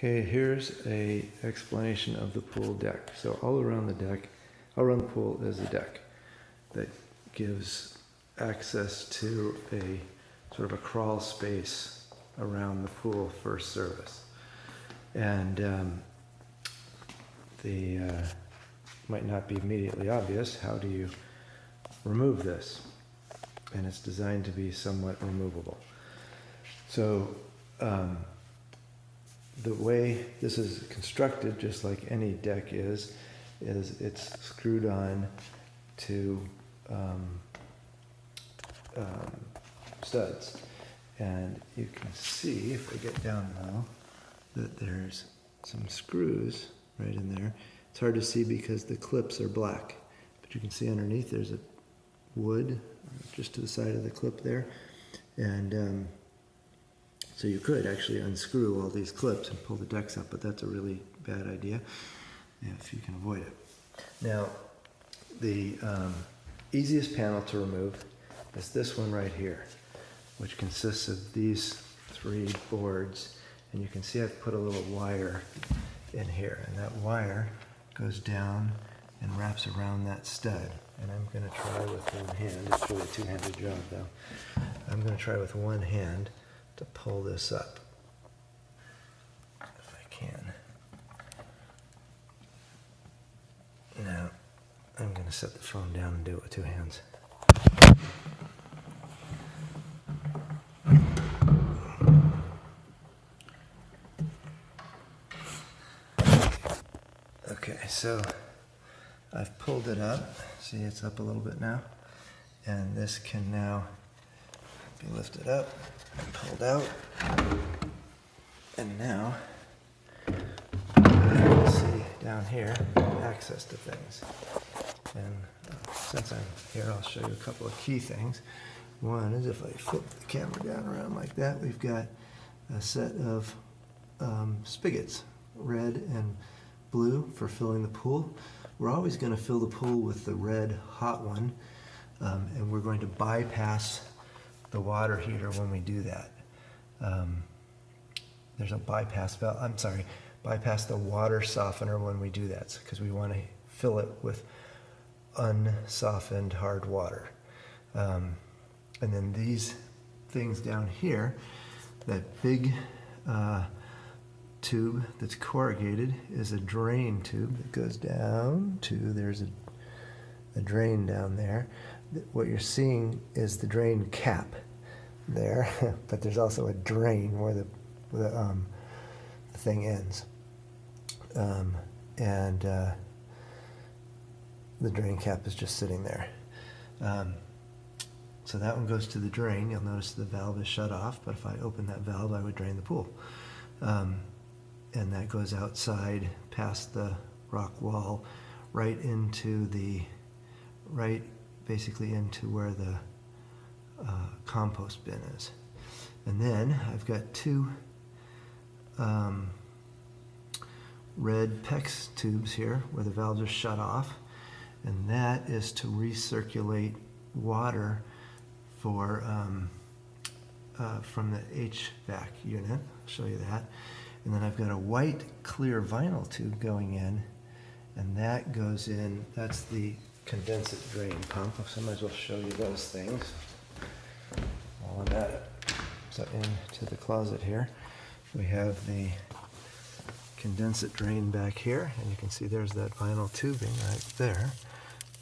Okay, here's a explanation of the pool deck. So all around the pool is a deck that gives access to a sort of a crawl space around the pool for service. And might not be immediately obvious, how do you remove this? And it's designed to be somewhat removable. So the way this is constructed, just like any deck is it's screwed on to studs. And you can see, if I get down low, that there's some screws right in there. It's hard to see because the clips are black, but you can see underneath there's a wood just to the side of the clip there. And so you could actually unscrew all these clips and pull the decks up, but that's a really bad idea if you can avoid it. Now, the easiest panel to remove is this one right here, which consists of these 3 boards. And you can see I've put a little wire in here, and that wire goes down and wraps around that stud. And I'm going to try with one hand. It's really a two-handed job, though. I'm going to try with one hand to pull this up, if I can. Now, I'm going to set the phone down and do it with 2 hands. Okay, so I've pulled it up. See, it's up a little bit now. And this can now be lifted up and pulled out. And now, you can see down here, access to things. And since I'm here, I'll show you a couple of key things. One is if I flip the camera down around like that, we've got a set of spigots, red and blue, for filling the pool. We're always going to fill the pool with the red hot one, and we're going to bypass the water heater when we do that. There's a bypass valve, bypass the water softener when we do that, because we want to fill it with unsoftened hard water. And then these things down here, that big tube that's corrugated is a drain tube that goes down to, there's a drain down there. What you're seeing is the drain cap there, but there's also a drain where the thing ends. And the drain cap is just sitting there. So that one goes to the drain. You'll notice the valve is shut off, but if I open that valve, I would drain the pool. And that goes outside past the rock wall, right into basically into where the compost bin is. And then I've got 2 red PEX tubes here where the valves are shut off, and that is to recirculate water for from the HVAC unit. I'll show you that. And then I've got a white clear vinyl tube going in, and that goes in, that's the condensate drain pump. So I might as well show you those things while I'm at it. So into the closet here, we have the condensate drain back here, and you can see there's that vinyl tubing right there.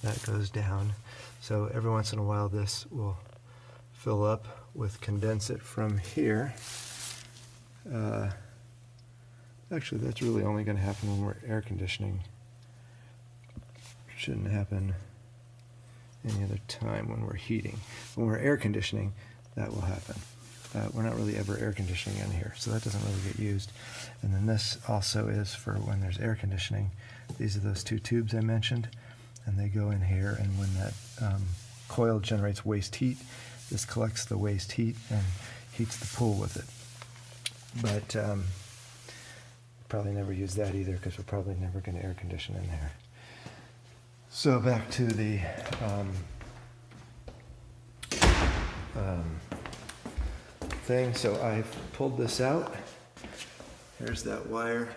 That goes down. So every once in a while this will fill up with condensate from here. Actually, that's really only going to happen when we're air conditioning. It shouldn't happen any other time when we're heating. When we're air conditioning, that will happen. We're not really ever air conditioning in here, so that doesn't really get used. And then this also is for when there's air conditioning. These are those 2 tubes I mentioned, and they go in here, and when that coil generates waste heat, this collects the waste heat and heats the pool with it. But probably never use that either, because we're probably never going to air condition in there. So back to the thing. So I've pulled this out, There's that wire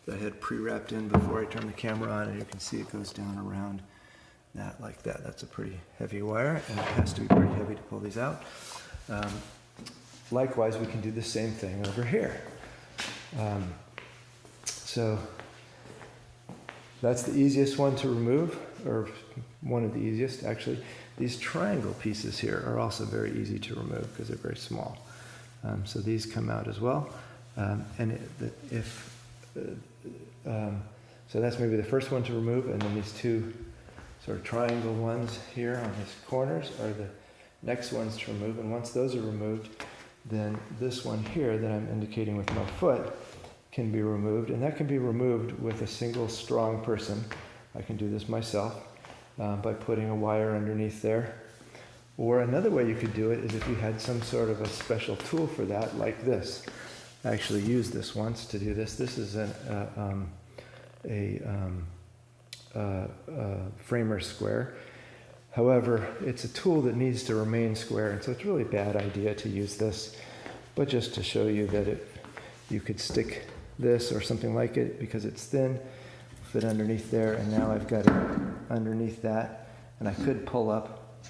that I had pre-wrapped in before I turned the camera on, and you can see it goes down around that like that. That's a pretty heavy wire, and it has to be pretty heavy to pull these out. Likewise, we can do the same thing over here. So that's the easiest one to remove, or one of the easiest actually. These triangle pieces here are also very easy to remove because they're very small. So these come out as well. So that's maybe the first one to remove, and then these two sort of triangle ones here on his corners are the next ones to remove. And once those are removed, then this one here that I'm indicating with my foot can be removed, and that can be removed with a single strong person. I can do this myself by putting a wire underneath there. Or another way you could do it is if you had some sort of a special tool for that, like this. I actually used this once to do this. This is a framer square. However, it's a tool that needs to remain square, and so it's really a bad idea to use this. But just to show you that you could stick this or something like it because it's thin, fit underneath there, and now I've got it underneath that, and I could pull up,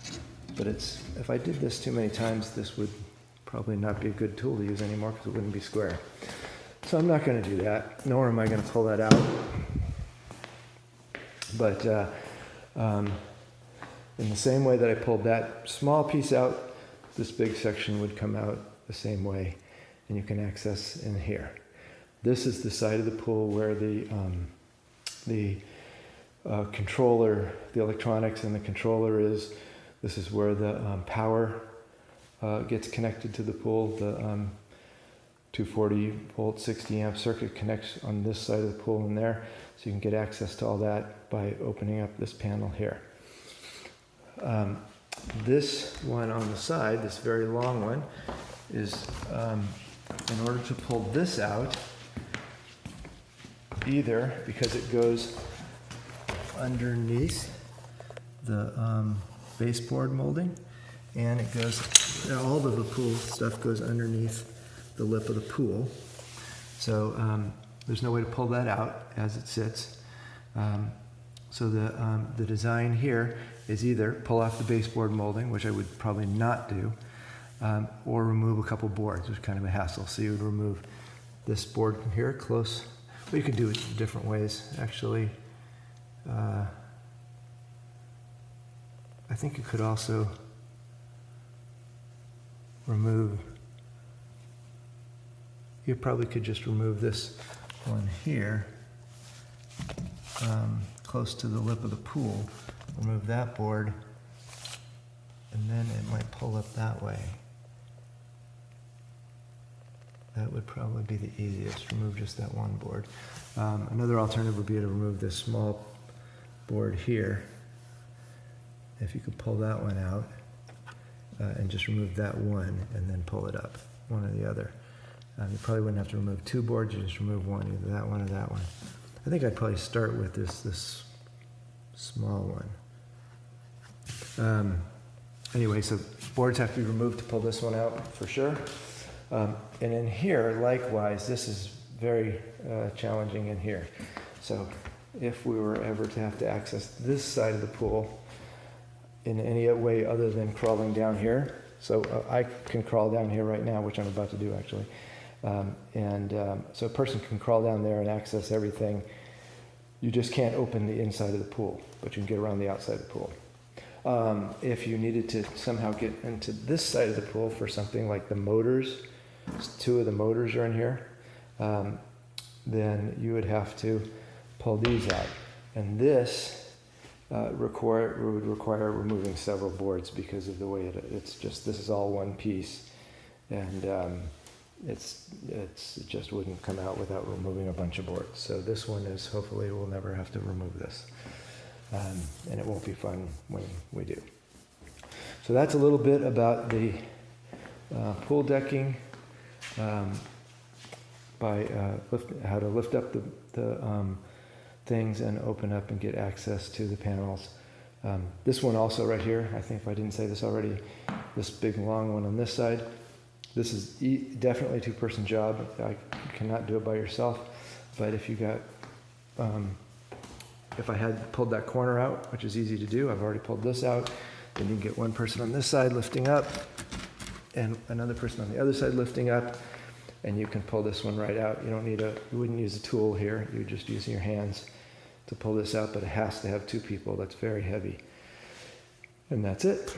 but if I did this too many times, this would probably not be a good tool to use anymore because it wouldn't be square. So I'm not going to do that, nor am I going to pull that out. But in the same way that I pulled that small piece out, this big section would come out the same way, and you can access in here. This is the side of the pool where the controller, the electronics and the controller is. This is where the power gets connected to the pool. The 240 volt 60 amp circuit connects on this side of the pool in there, so you can get access to all that by opening up this panel here. This one on the side, this very long one, is in order to pull this out, either because it goes underneath the baseboard molding, and it goes, all of the pool stuff goes underneath the lip of the pool. So there's no way to pull that out as it sits. So the design here is either pull off the baseboard molding, which I would probably not do, or remove a couple boards, which is kind of a hassle. So you would remove this board from here close. Well, you could do it different ways, actually. I think you could also remove, you probably could just remove this one here, close to the lip of the pool, remove that board, and then it might pull up that way. That would probably be the easiest, remove just that one board. Another alternative would be to remove this small board here. If you could pull that one out and just remove that one and then pull it up, one or the other. You probably wouldn't have to remove two boards, you just remove one, either that one or that one. I think I'd probably start with this small one. Anyway, so boards have to be removed to pull this one out for sure. And in here, likewise, this is very challenging in here. So if we were ever to have to access this side of the pool in any way other than crawling down here, so I can crawl down here right now, which I'm about to do actually. So a person can crawl down there and access everything. You just can't open the inside of the pool, but you can get around the outside of the pool. If you needed to somehow get into this side of the pool for something like the motors, two of the motors are in here, then you would have to pull these out. And this would require removing several boards because of the way it's just, this is all one piece. And it just wouldn't come out without removing a bunch of boards. So this one is, hopefully we'll never have to remove this. And it won't be fun when we do. So that's a little bit about the pool decking, by how to lift up the things and open up and get access to the panels. This one also right here, I think if I didn't say this already, this big long one on this side, This is definitely a two-person job. You cannot do it by yourself. But if you got, if I had pulled that corner out, which is easy to do, I've already pulled this out, then you can get one person on this side lifting up and another person on the other side lifting up, and you can pull this one right out. You wouldn't use a tool here. You're just using your hands to pull this out, but it has to have two people. That's very heavy. And that's it.